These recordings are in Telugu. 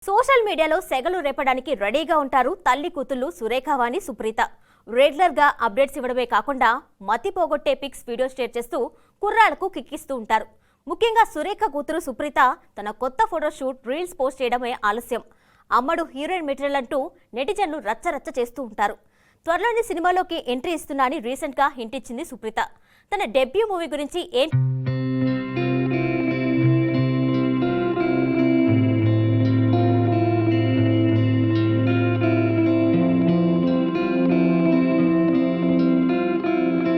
సోషల్ మీడియాలో సెగలు రేపడానికి రెడీగా ఉంటారు తల్లి కూతుళ్లు సురేఖావాణి సుప్రీత. రెగ్యులర్ గా అప్డేట్స్ ఇవ్వడమే కాకుండా మతి పోగొట్టే పిక్స్ వీడియో షేర్ చేస్తూ కుర్రాళ్లకు కిక్కిస్తూ ఉంటారు. ముఖ్యంగా సురేఖ కూతురు సుప్రీత తన కొత్త ఫోటోషూట్ రీల్స్ పోస్ట్ చేయడమే ఆలస్యం. అమ్మడు హీరోయిన్ మెటీరియల్ అంటూ నెటిజన్లు రచ్చరచ్చ చేస్తూ ఉంటారు. త్వరలోని సినిమాలోకి ఎంట్రీ ఇస్తున్నా అని రీసెంట్ గా హింట్ ఇచ్చింది సుప్రీత. తన డెబ్యూ మూవీ గురించి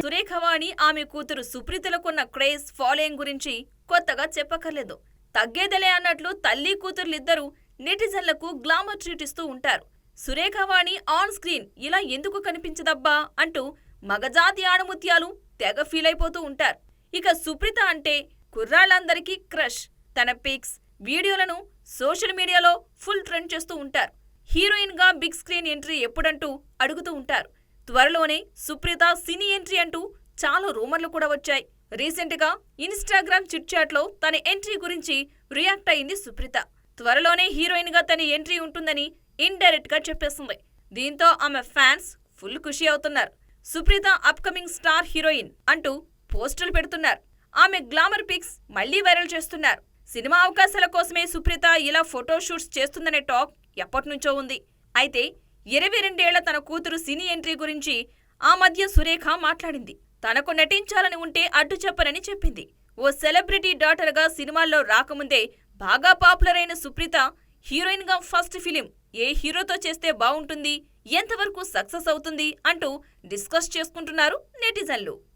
సురేఖవాణి ఆమె కూతురు సుప్రీతలకున్న క్రేజ్ ఫాలోయింగ్ గురించి కొత్తగా చెప్పక్కర్లేదు. తగ్గేదలే అన్నట్లు తల్లి కూతుర్లిద్దరూ నెటిజన్లకు గ్లామర్ ట్రీట్ ఇస్తూ ఉంటారు. సురేఖవాణి ఆన్ స్క్రీన్ ఇలా ఎందుకు కనిపించదబ్బా అంటూ మగజాతి ఆణముత్యాలు తెగ ఫీల్ అయిపోతూ ఉంటారు. ఇక సుప్రీత అంటే కుర్రాళ్ళందరికీ క్రష్. తన పిక్స్, వీడియోలను సోషల్ మీడియాలో ఫుల్ ట్రెండ్ చేస్తూ ఉంటారు. హీరోయిన్ గా బిగ్ స్క్రీన్ ఎంట్రీ ఎప్పుడంటూ అడుగుతూ ఉంటారు. త్వరలోనే సుప్రీత సినీ ఎంట్రీ అంటూ చాలా రూమర్లు కూడా వచ్చాయి. రీసెంట్ గా ఇన్స్టాగ్రామ్ చిట్ చాట్ లో తన ఎంట్రీ గురించి రియాక్ట్ అయింది సుప్రీత. త్వరలోనే హీరోయిన్ గా తన ఎంట్రీ ఉంటుందని ఇండైరెక్ట్ గా చెప్పేస్తుంది. దీంతో ఆమె ఫ్యాన్స్ ఫుల్ ఖుషి అవుతున్నారు. సుప్రీత అప్కమింగ్ స్టార్ హీరోయిన్ అంటూ పోస్టులు పెడుతున్నారు. ఆమె గ్లామర్ పిక్స్ మళ్లీ వైరల్ చేస్తున్నారు. సినిమా అవకాశాల కోసమే సుప్రీత ఇలా ఫోటో షూట్స్ చేస్తుందనే టాక్ ఎప్పటినుంచో ఉంది. అయితే 22 ఏళ్ల తన కూతురు సినీ ఎంట్రీ గురించి ఆ మధ్య సురేఖ మాట్లాడింది. తనకు నటించాలని ఉంటే అడ్డు చెప్పనని చెప్పింది. ఓ సెలబ్రిటీ డాటర్ గా సినిమాల్లో రాకముందే బాగా పాపులర్ అయిన సుప్రీత హీరోయిన్ గా ఫస్ట్ ఫిలిం ఏ హీరోతో చేస్తే బావుంటుంది, ఎంతవరకు సక్సెస్ అవుతుంది అంటూ డిస్కస్ చేసుకుంటున్నారు నెటిజన్లు.